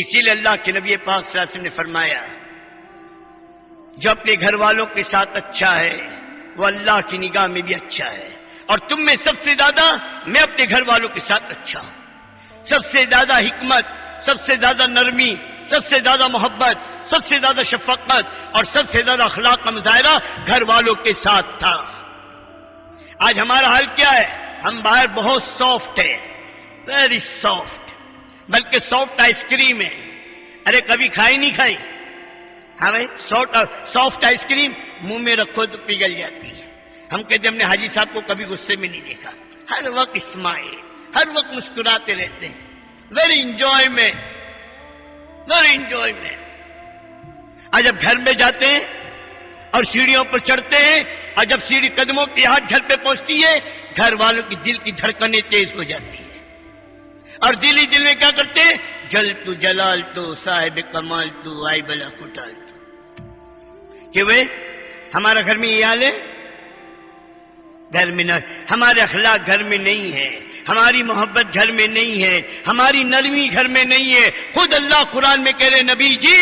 اسی لیے اللہ کے نبی پاک صلی اللہ علیہ وسلم نے فرمایا جو اپنے گھر والوں کے ساتھ اچھا ہے وہ اللہ کی نگاہ میں بھی اچھا ہے، اور تم میں سب سے زیادہ میں اپنے گھر والوں کے ساتھ اچھا ہوں۔ سب سے زیادہ حکمت، سب سے زیادہ نرمی، سب سے زیادہ محبت، سب سے زیادہ شفقت اور سب سے زیادہ اخلاق کا مظاہرہ گھر والوں کے ساتھ تھا۔ آج ہمارا حال کیا ہے؟ ہم باہر بہت سافٹ ہے، ویری سافٹ، بلکہ سافٹ آئس کریم ہے۔ ارے کبھی کھائی نہیں کھائی؟ ہاں بھائی، سافٹ آئس کریم منہ میں رکھو تو پگھل جاتی ہے۔ ہم کہتے ہم نے حاجی صاحب کو کبھی غصے میں نہیں دیکھا، ہر وقت اسمائل، ہر وقت مسکراتے رہتے ہیں، ویری انجوائمنٹ، ویری انجوائمنٹ۔ آج جب گھر میں جاتے ہیں اور سیڑھیوں پر چڑھتے ہیں اور جب سیڑھی قدموں کے ہاتھ جھل پہ پہنچتی ہے گھر والوں کی دل کی دھڑکنیں تیز ہو جاتی ہے، اور دل ہی دل میں کیا کرتے ہیں؟ جل تو جلال تو صاحب کمال تو آئی بلا کٹال تو، کہ وہ ہمارا گھر میں یہ حال ہے؟ گھر میں نہ، ہمارے اخلاق گھر میں نہیں ہے، ہماری محبت گھر میں نہیں ہے، ہماری نرمی گھر میں نہیں ہے۔ خود اللہ قرآن میں کہہ رہے نبی جی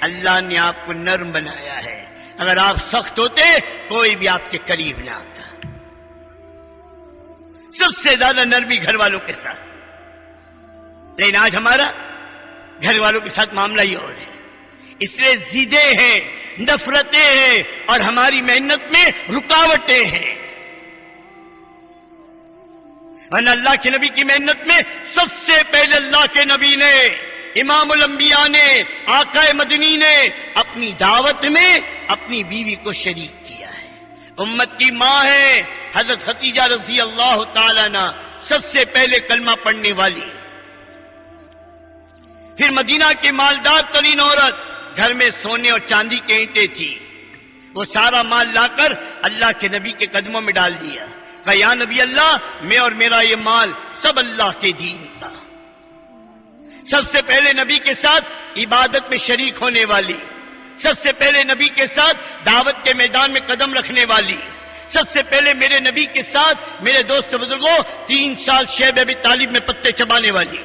اللہ نے آپ کو نرم بنایا ہے، اگر آپ سخت ہوتے کوئی بھی آپ کے قریب نہ آتا۔ سب سے زیادہ نرمی گھر والوں کے ساتھ، لیکن آج ہمارا گھر والوں کے ساتھ معاملہ ہی اور ہے۔ اس لیے ضدیں ہیں، نفرتیں ہیں اور ہماری محنت میں رکاوٹیں ہیں۔ ورنہ اللہ کے نبی کی محنت میں سب سے پہلے اللہ کے نبی نے، امام الانبیاء نے، آقا مدنی نے اپنی دعوت میں اپنی بیوی کو شریک کیا ہے۔ امت کی ماں ہے حضرت خدیجہ رضی اللہ تعالی عنہ، سب سے پہلے کلمہ پڑھنے والی، پھر مدینہ کی مالدار ترین عورت، گھر میں سونے اور چاندی کے اینٹیں تھی، وہ سارا مال لا کر اللہ کے نبی کے قدموں میں ڈال دیا، کہا یا نبی اللہ میں اور میرا یہ مال سب اللہ کے دین کا۔ سب سے پہلے نبی کے ساتھ عبادت میں شریک ہونے والی، سب سے پہلے نبی کے ساتھ دعوت کے میدان میں قدم رکھنے والی، سب سے پہلے میرے نبی کے ساتھ میرے دوست بزرگوں 3 سال شیب ابی طالب میں پتے چبانے والی،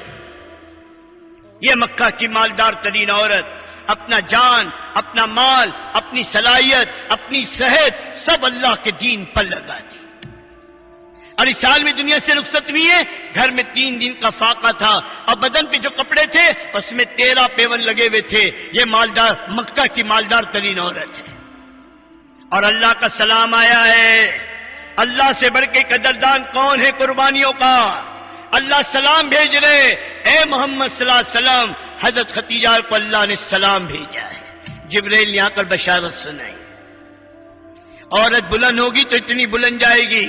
یہ مکہ کی مالدار ترین عورت اپنا جان، اپنا مال، اپنی صلاحیت، اپنی صحت سب اللہ کے دین پر لگا دی، اور اس سال میں دنیا سے رخصت ہوئی ہے۔ گھر میں 3 دن کا فاقہ تھا اور بدن پہ جو کپڑے تھے اس میں 13 پیون لگے ہوئے تھے۔ یہ مالدار مکہ کی مالدار ترین عورت ہے، اور اللہ کا سلام آیا ہے۔ اللہ سے بڑھ کے قدردان کون ہے قربانیوں کا؟ اللہ سلام بھیج رہے، اے محمد صلی اللہ علیہ وسلم، حضرت خدیجہ کو اللہ نے سلام بھیجا ہے۔ جبرائیل نے آ کر بشارت سنائی، عورت بلند ہوگی تو اتنی بلند جائے گی۔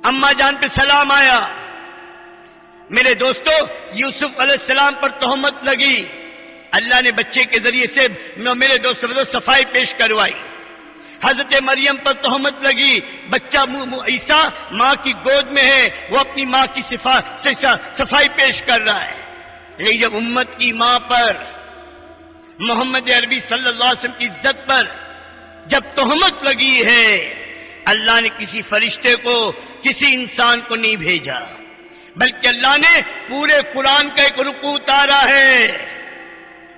اماں جان پہ سلام آیا۔ میرے دوستو یوسف علیہ السلام پر تہمت لگی، اللہ نے بچے کے ذریعے سے میرے دوست صفائی پیش کروائی۔ حضرت مریم پر تہمت لگی، بچہ عیسیٰ ماں کی گود میں ہے، وہ اپنی ماں کی صفائی پیش کر رہا ہے۔ لیکن جب امت کی ماں پر، محمد عربی صلی اللہ علیہ وسلم کی عزت پر جب تہمت لگی ہے، اللہ نے کسی فرشتے کو، کسی انسان کو نہیں بھیجا، بلکہ اللہ نے پورے قرآن کا ایک رکوع اتارا ہے،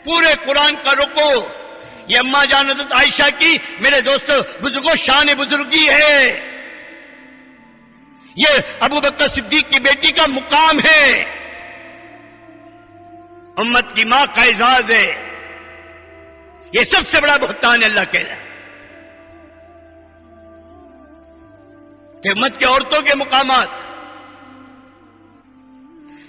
پورے قرآن کا رکوع۔ یہ اماں جان حضرت عائشہ کی میرے دوستو بزرگوں شان بزرگی ہے، یہ ابو بکر صدیق کی بیٹی کا مقام ہے، امت کی ماں کا اعزاز ہے۔ یہ سب سے بڑا بہتان ہے، اللہ کہہ رہا ہے کہ امت کی عورتوں کے مقامات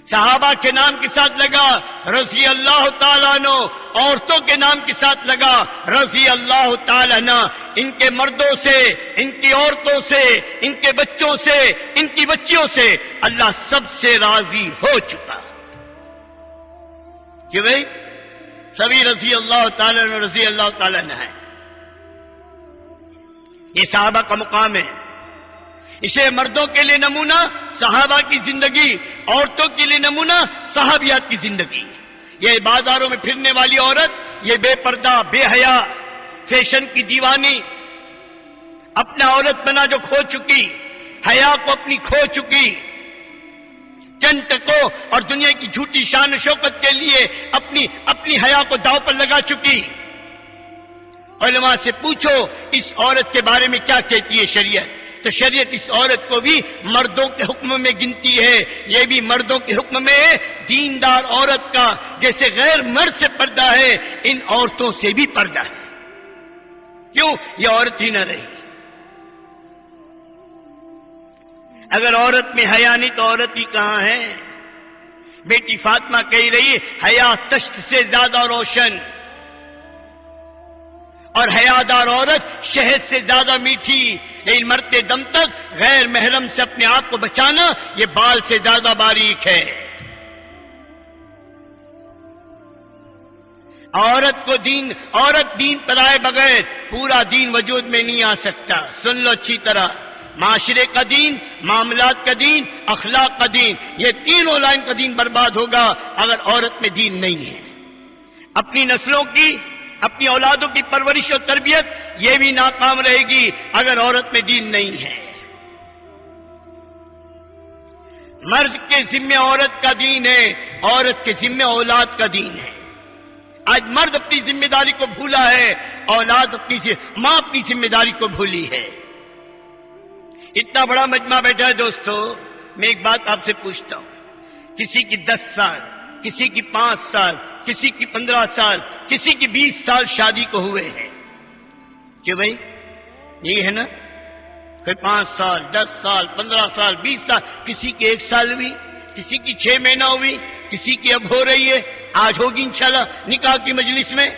صحابہ کے نام کے ساتھ لگا رضی اللہ تعالیٰ عنہ، عورتوں کے نام کے ساتھ لگا رضی اللہ تعالیٰ عنہ۔ ان کے مردوں سے، ان کی عورتوں سے، ان کے بچوں سے، ان کی بچیوں سے اللہ سب سے راضی ہو چکا کہ بھئی سبھی رضی اللہ تعالیٰ عنہ، رضی اللہ تعالیٰ عنہ ہے۔ یہ صحابہ کا مقام ہے۔ اسے مردوں کے لیے نمونہ صحابہ کی زندگی، عورتوں کے لیے نمونہ صحابیات کی زندگی۔ یہ بازاروں میں پھرنے والی عورت، یہ بے پردہ، بے حیا، فیشن کی دیوانی، اپنا عورت بنا جو کھو چکی، حیا کو اپنی کھو چکی، چند ٹکوں اور دنیا کی جھوٹی شان و شوکت کے لیے اپنی حیا کو داؤ پر لگا چکی. علماء سے پوچھو اس عورت کے بارے میں کیا کہتی ہے شریعت، تو شریعت اس عورت کو بھی مردوں کے حکم میں گنتی ہے. یہ بھی مردوں کے حکم میں ہے. دیندار عورت کا جیسے غیر مرد سے پردہ ہے، ان عورتوں سے بھی پردہ ہے. کیوں؟ یہ عورت ہی نہ رہی. اگر عورت میں حیا نہیں تو عورت ہی کہاں ہے؟ بیٹی فاطمہ کہہ رہی ہے حیا تشت سے زیادہ روشن، اور حیادار عورت شہد سے زیادہ میٹھی. لیکن مرتے دم تک غیر محرم سے اپنے آپ کو بچانا یہ بال سے زیادہ باریک ہے. عورت دین پر آئے بغیر پورا دین وجود میں نہیں آ سکتا. سن لو اچھی طرح، معاشرے کا دین، معاملات کا دین، اخلاق کا دین، یہ تینوں لائن کا دین برباد ہوگا اگر عورت میں دین نہیں ہے. اپنی نسلوں کی، اپنی اولادوں کی پرورش اور تربیت یہ بھی ناکام رہے گی اگر عورت میں دین نہیں ہے. مرد کے ذمہ عورت کا دین ہے، عورت کے ذمہ اولاد کا دین ہے. آج مرد اپنی ذمہ داری کو بھولا ہے، اولاد ماں اپنی ذمہ داری کو بھولی ہے. اتنا بڑا مجمع بیٹھا ہے دوستو، میں ایک بات آپ سے پوچھتا ہوں. کسی کی 10 سال، کسی کی 5 سال، کسی کی 15 سال، کسی کی 20 سال شادی کو ہوئے ہیں کہ بھائی یہ ہے نا، کوئی 5 سال، 10 سال، 15 سال، 20 سال، کسی کی 1 سال ہوئی، کسی کی 6 مہینہ ہوئی، کسی کی اب ہو رہی ہے، آج ہوگی انشاءاللہ نکاح کی مجلس میں.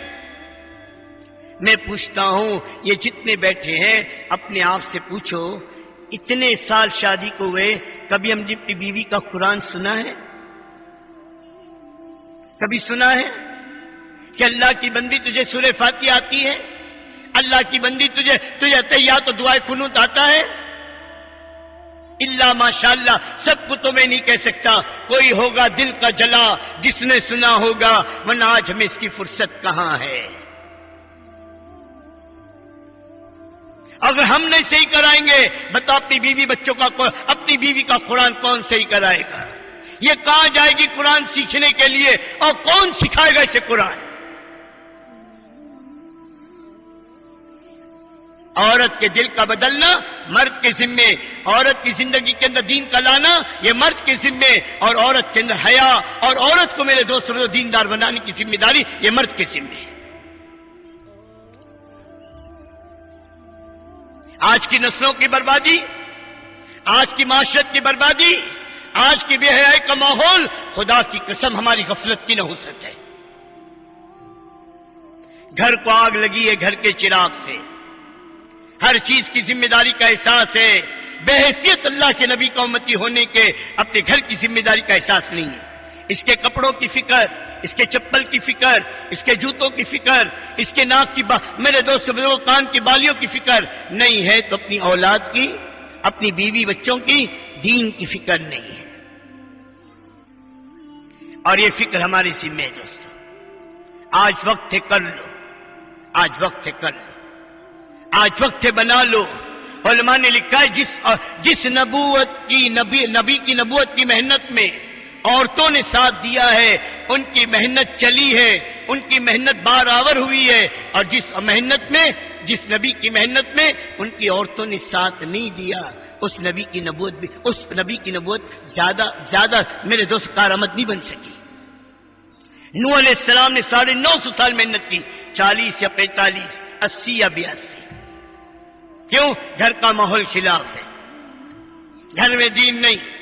میں پوچھتا ہوں یہ جتنے بیٹھے ہیں اپنے آپ سے پوچھو، اتنے سال شادی کو ہوئے کبھی ہم اپنی بیوی کا قرآن سنا ہے؟ کبھی سنا ہے کہ اللہ کی بندی تجھے سورہ فاتحہ آتی ہے؟ اللہ کی بندی تجھے تحیات و دعائے قنوت آتا ہے؟ اللہ ماشاءاللہ سب کو تو میں نہیں کہہ سکتا، کوئی ہوگا دل کا جلا جس نے سنا ہوگا، ورنہ آج ہمیں اس کی فرصت کہاں ہے. اگر ہم نہیں صحیح کرائیں گے بتا اپنی بیوی کا قرآن کون صحیح کرائے گا؟ یہ کہاں جائے گی قرآن سیکھنے کے لیے، اور کون سکھائے گا اسے قرآن؟ عورت کے دل کا بدلنا مرد کے ذمے، عورت کی زندگی کے اندر دین کا لانا یہ مرد کے ذمے، اور عورت کے اندر حیا اور عورت کو میرے دوستوں دیندار بنانے کی ذمہ داری یہ مرد کے ذمے ہے. آج کی نسلوں کی بربادی، آج کی معاشرت کی بربادی، آج کی بے حیائی کا ماحول خدا کی قسم ہماری غفلت کی نہ ہو سکے. گھر کو آگ لگی ہے گھر کے چراغ سے، ہر چیز کی ذمہ داری کا احساس ہے. بے حیثیت اللہ کے نبی کا امتی ہونے کے اپنے گھر کی ذمہ داری کا احساس نہیں ہے. اس کے کپڑوں کی فکر، اس کے چپل کی فکر، اس کے جوتوں کی فکر، اس کے ناک کی میرے دوست بزرگوں کان کی بالیوں کی فکر نہیں ہے، تو اپنی اولاد کی، اپنی بیوی بچوں کی دین کی فکر نہیں ہے. اور یہ فکر ہماری ذمہ ہے دوستوں. آج وقت ہے کر لو، آج وقت ہے کر لو، آج وقت ہے بنا لو. علماء نے لکھا ہے جس نبی کی نبوت کی محنت میں عورتوں نے ساتھ دیا ہے، ان کی محنت چلی ہے، ان کی محنت بارآور ہوئی ہے. اور جس نبی کی محنت میں ان کی عورتوں نے ساتھ نہیں دیا، اس نبی کی نبوت زیادہ میرے دوست کارآمد نہیں بن سکی. نوح علیہ السلام نے 950 سال محنت کی، 40 یا 45، 80 یا 82. کیوں؟ گھر کا ماحول خلاف ہے، گھر میں دین نہیں.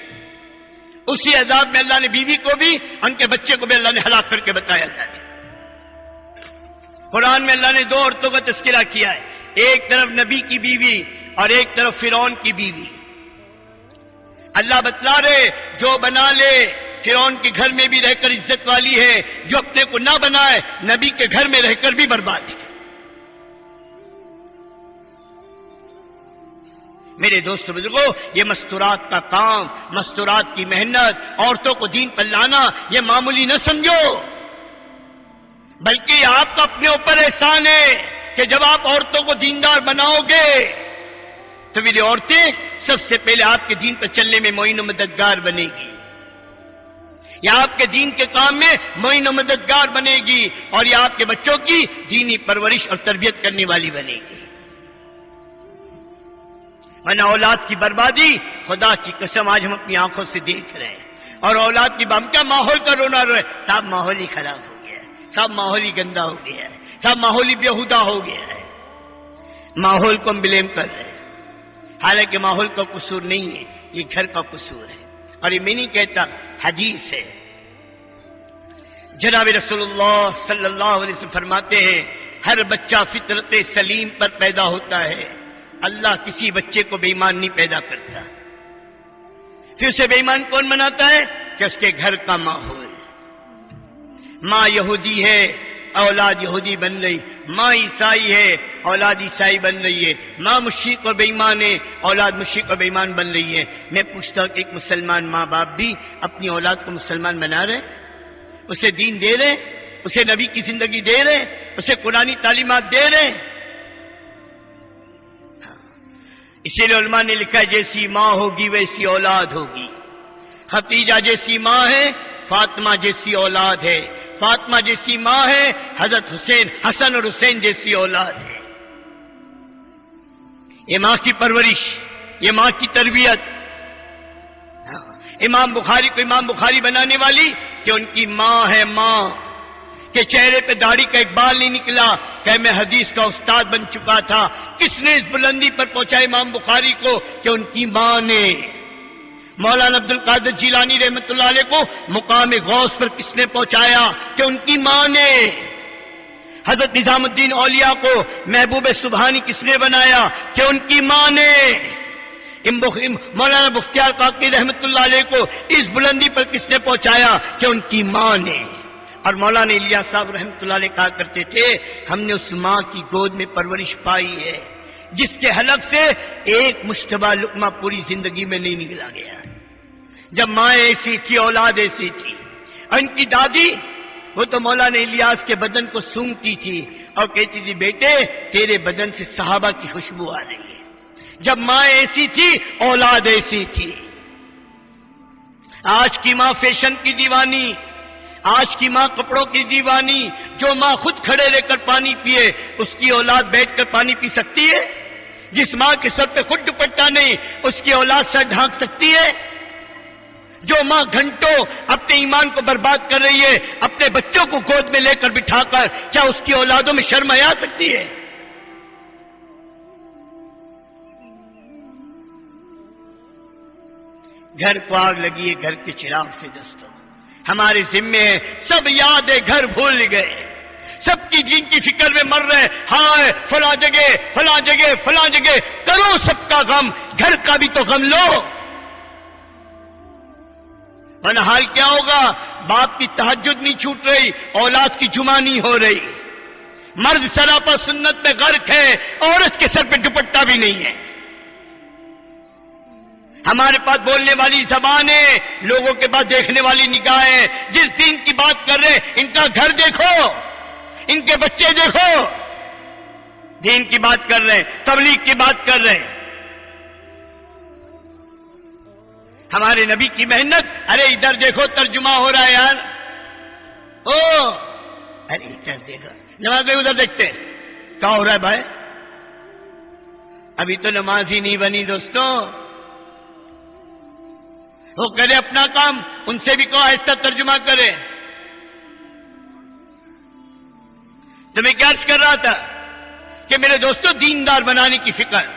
اسی عذاب میں اللہ نے بیوی کو بھی، ان کے بچے کو بھی اللہ نے ہلاک کر کے بتایا. اللہ نے قرآن میں اللہ نے 2 عورتوں کا تذکرہ کیا ہے، ایک طرف نبی کی بیوی اور ایک طرف فرعون کی بیوی. اللہ بتلا رہے جو بنا لے فرعون کے گھر میں بھی رہ کر عزت والی ہے، جو اپنے کو نہ بنائے نبی کے گھر میں رہ کر بھی بربادی ہے. میرے دوست بزرگوں، یہ مستورات کا کام، مستورات کی محنت، عورتوں کو دین پر لانا یہ معمولی نہ سمجھو، بلکہ آپ کا اپنے اوپر احسان ہے کہ جب آپ عورتوں کو دیندار بناؤ گے تو میری عورتیں سب سے پہلے آپ کے دین پر چلنے میں معین و مددگار بنے گی. یہ آپ کے دین کے کام میں معین و مددگار بنے گی، اور یہ آپ کے بچوں کی دینی پرورش اور تربیت کرنے والی بنے گی۔ ورنہ اولاد کی بربادی خدا کی قسم آج ہم اپنی آنکھوں سے دیکھ رہے ہیں، اور اولاد کی ہم کیا ماحول کا رونا روئے، صاحب ماحول ہی خراب ہو گیا ہے، صاحب ماحول ہی گندا ہو گیا ہے، صاحب ماحول ہی بیہودہ ہو گیا ہے۔ ماحول کو ہم بلیم کر رہے ہیں، حالانکہ ماحول کا قصور نہیں ہے، یہ گھر کا قصور ہے۔ اور یہ میں نہیں کہتا، حدیث ہے، جناب رسول اللہ صلی اللہ علیہ وسلم فرماتے ہیں ہر بچہ فطرت سلیم پر پیدا ہوتا ہے، اللہ کسی بچے کو بے ایمان نہیں پیدا کرتا۔ پھر اسے بے ایمان کون بناتا ہے؟ کہ اس کے گھر کا ماحول۔ ماں یہودی ہے، اولاد یہودی بن رہی، ماں عیسائی ہے، اولاد عیسائی بن رہی ہے، ماں مشرک اور بے ایمان ہے، اولاد مشرک اور بے ایمان بن رہی ہے۔ میں پوچھتا ہوں کہ ایک مسلمان ماں باپ بھی اپنی اولاد کو مسلمان بنا رہے، اسے دین دے رہے، اسے نبی کی زندگی دے رہے، اسے قرآنی تعلیمات دے رہے؟ اسی لیے علماء نے لکھا ہے جیسی ماں ہوگی ویسی اولاد ہوگی۔ خدیجہ جیسی ماں ہے، فاطمہ جیسی اولاد ہے، فاطمہ جیسی ماں ہے، حضرت حسن اور حسین جیسی اولاد ہے۔ یہ ماں کی پرورش، یہ ماں کی تربیت۔ امام بخاری کو امام بخاری بنانے والی کہ ان کی ماں ہے، ماں کے چہرے پہ داڑھی کا ایک بال نہیں نکلا کہ میں حدیث کا استاد بن چکا تھا۔ کس نے اس بلندی پر پہنچا امام بخاری کو؟ کہ ان کی ماں نے۔ مولانا عبد القادر جیلانی رحمۃ اللہ علیہ کو مقام غوث پر کس نے پہنچایا؟ کہ ان کی ماں نے۔ حضرت نظام الدین اولیاء کو محبوب سبحانی کس نے بنایا؟ کہ ان کی ماں نے۔ مولانا بختیار کاکی رحمۃ اللہ علیہ کو اس بلندی پر کس نے پہنچایا؟ کہ ان کی ماں نے۔ اور مولانا الیاس صاحب رحمۃ اللہ علیہ کہا کرتے تھے ہم نے اس ماں کی گود میں پرورش پائی ہے جس کے حلق سے ایک مشتبہ لقمہ پوری زندگی میں نہیں نکلا گیا۔ جب ماں ایسی تھی، اولاد ایسی تھی۔ اور ان کی دادی وہ تو مولانا الیاس کے بدن کو سونگتی تھی اور کہتی تھی بیٹے تیرے بدن سے صحابہ کی خوشبو آ رہی ہے۔ جب ماں ایسی تھی، اولاد ایسی تھی۔ آج کی ماں فیشن کی دیوانی، آج کی ماں کپڑوں کی دیوانی۔ جو ماں خود کھڑے رہ کر پانی پیے اس کی اولاد بیٹھ کر پانی پی سکتی ہے؟ جس ماں کے سر پہ خود دوپٹہ نہیں اس کی اولاد سر ڈھانک سکتی ہے؟ جو ماں گھنٹوں اپنے ایمان کو برباد کر رہی ہے اپنے بچوں کو گود میں لے کر بٹھا کر، کیا اس کی اولادوں میں شرم آ سکتی ہے؟ گھر کو آگ لگی ہے گھر کے چراغ سے دوستوں، ہمارے ذمے ہے، سب یاد ہے گھر بھول گئے، سب کی دین کی فکر میں مر رہے، ہائے فلاں جگہ فلاں جگہ فلاں جگہ، کرو سب کا غم، گھر کا بھی تو غم لو۔ ورنہ حال کیا ہوگا؟ باپ کی تہجد نہیں چھوٹ رہی، اولاد کی جمعہ نہیں ہو رہی، مرد سراپا سنت میں غرق ہے، عورت کے سر پہ دوپٹہ بھی نہیں ہے۔ ہمارے پاس بولنے والی زبانیں، لوگوں کے پاس دیکھنے والی نگاہیں، جس دین کی بات کر رہے ان کا گھر دیکھو، ان کے بچے دیکھو، دین کی بات کر رہے ہیں، تبلیغ کی بات کر رہے ہیں۔ ہمارے نبی کی محنت، ارے ادھر دیکھو ترجمہ ہو رہا ہے یار، ارے ادھر دیکھو، نماز میں ادھر دیکھتے کیا ہو رہا ہے بھائی؟ ابھی تو نماز ہی نہیں بنی دوستوں۔ وہ کرے اپنا کام، ان سے بھی کہو آہستہ ترجمہ کرے۔ تو میں کیا عرض کر رہا تھا کہ میرے دوستوں دیندار بنانے کی فکر،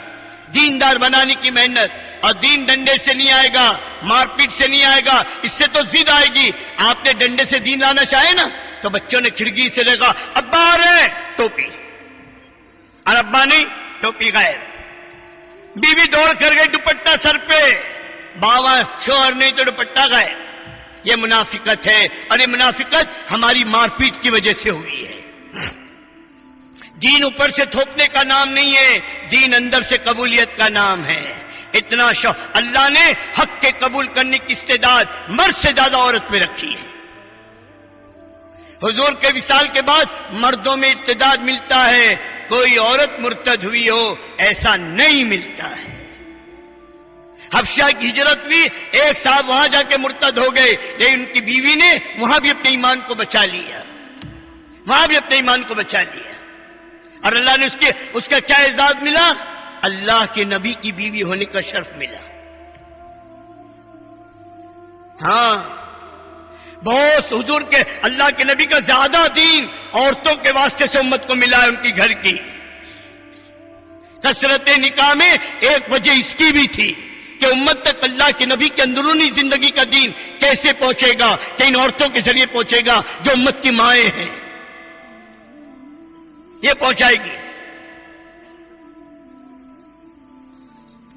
دیندار بنانے کی محنت، اور دین ڈنڈے سے نہیں آئے گا، مار پیٹ سے نہیں آئے گا، اس سے تو ضد آئے گی۔ آپ نے ڈنڈے سے دین لانا چاہے نا تو بچوں نے کھڑکی سے دیکھا ابا آ رہے ہیں ٹوپی، اور ابا نہیں ٹوپی غائب، بیوی دوڑ کر گئی دوپٹہ سر پہ، باوا شوہر نہیں تو دوپٹہ غائب۔ یہ منافقت ہے، اور یہ منافقت ہماری مار پیٹ کی وجہ سے ہوئی ہے۔ دین اوپر سے تھوپنے کا نام نہیں ہے، دین اندر سے قبولیت کا نام ہے۔ اتنا اللہ نے حق کے قبول کرنے کی استعداد مرد سے زیادہ عورت میں رکھی ہے۔ حضور کے وصال کے بعد مردوں میں استعداد ملتا ہے، کوئی عورت مرتد ہوئی ہو ایسا نہیں ملتا ہے۔ حبشہ کی ہجرت ہوئی، ایک صاحب وہاں جا کے مرتد ہو گئے، لیکن ان کی بیوی نے وہاں بھی اپنے ایمان کو بچا لیا، وہاں بھی اپنے ایمان کو بچا لیا، اور اللہ نے اس کا کیا اعزاز ملا؟ اللہ کے نبی کی بیوی ہونے کا شرف ملا۔ ہاں، بہت حضور کے اللہ کے نبی کا زیادہ دین عورتوں کے واسطے سے امت کو ملا ہے، ان کی گھر کی کثرت نکاح میں ایک وجہ اس کی بھی تھی کہ امت تک اللہ کے نبی کے اندرونی زندگی کا دین کیسے پہنچے گا، کہ ان عورتوں کے ذریعے پہنچے گا جو امت کی مائیں ہیں، یہ پہنچائے گی۔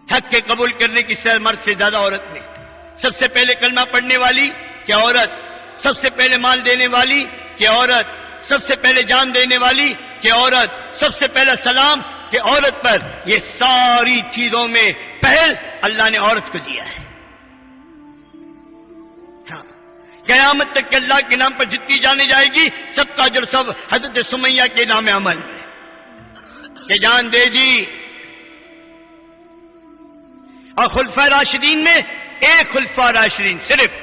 حق کے قبول کرنے کی مرد سے زیادہ عورت میں، سب سے پہلے کلمہ پڑھنے والی کہ عورت، سب سے پہلے مال دینے والی کہ عورت، سب سے پہلے جان دینے والی کہ عورت، سب سے پہلا سلام کہ عورت پر، یہ ساری چیزوں میں پہل اللہ نے عورت کو دیا ہے۔ ہاں، قیامت تک کہ اللہ کے نام پر جتنی جانے جائے گی سب کا اجر سب حضرت سمیہ کے نام عمل میں کہ جان دے دی۔ اور خلفائے راشدین میں ایک خلفائے راشدین صرف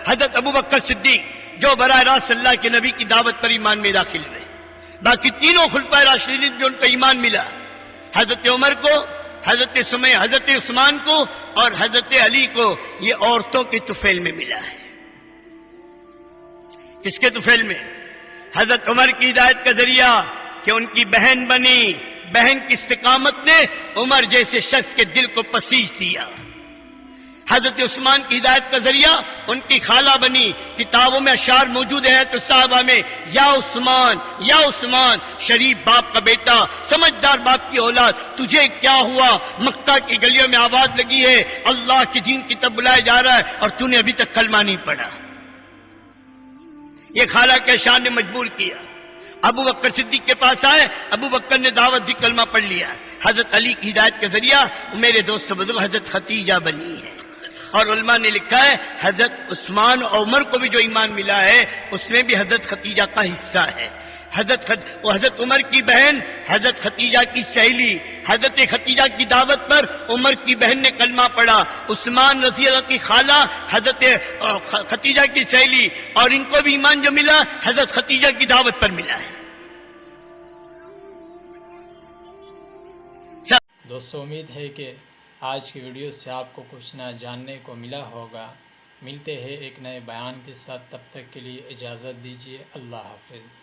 حضرت ابو بکر صدیق جو براہ راست اللہ کے نبی کی دعوت پر ایمان میں داخل ہوئے، باقی تینوں خلفائے راشدین جو ان کا ایمان ملا، حضرت عمر کو، حضرت سمیہ، حضرت عثمان کو اور حضرت علی کو، یہ عورتوں کے طفیل میں ملا ہے۔ کس کے طفیل میں؟ حضرت عمر کی ہدایت کا ذریعہ کہ ان کی بہن بنی، بہن کی استقامت نے عمر جیسے شخص کے دل کو پسیج دیا۔ حضرت عثمان کی ہدایت کا ذریعہ ان کی خالہ بنی، کتابوں میں اشعار موجود ہے تو صحابہ میں، یا عثمان یا عثمان، شریف باپ کا بیٹا، سمجھدار باپ کی اولاد، تجھے کیا ہوا؟ مکہ کی گلیوں میں آواز لگی ہے اللہ کے دین کی طرف بلایا جا رہا ہے اور تو نے ابھی تک کلمہ نہیں پڑھا۔ یہ خالہ کے اشعار نے مجبور کیا۔ ابو بکر صدیق کے پاس آئے، ابو بکر نے دعوت دی، کلمہ پڑھ لیا۔ حضرت علی کی ہدایت کے ذریعہ میرے دوست بزرگ حضرت ختیجہ بنی ہے، اور علماء نے لکھا ہے حضرت عثمان اور عمر کو بھی جو ایمان ملا ہے اس میں بھی حضرت ختیجہ کا حصہ ہے۔ حضرت عمر کی بہن، حضرت ختیجہ کی سہیلی، حضرت ختیجہ کی دعوت پر عمر کی بہن نے کلمہ پڑھا، عثمان رضی اللہ کی خالہ حضرت ختیجہ کی سہیلی، اور ان کو بھی ایمان جو ملا حضرت ختیجہ کی دعوت پر ملا ہے۔ دوستو، امید ہے کہ آج کی ویڈیو سے آپ کو کچھ نہ جاننے کو ملا ہوگا۔ ملتے ہیں ایک نئے بیان کے ساتھ، تب تک کے لیے اجازت دیجیے۔ اللہ حافظ۔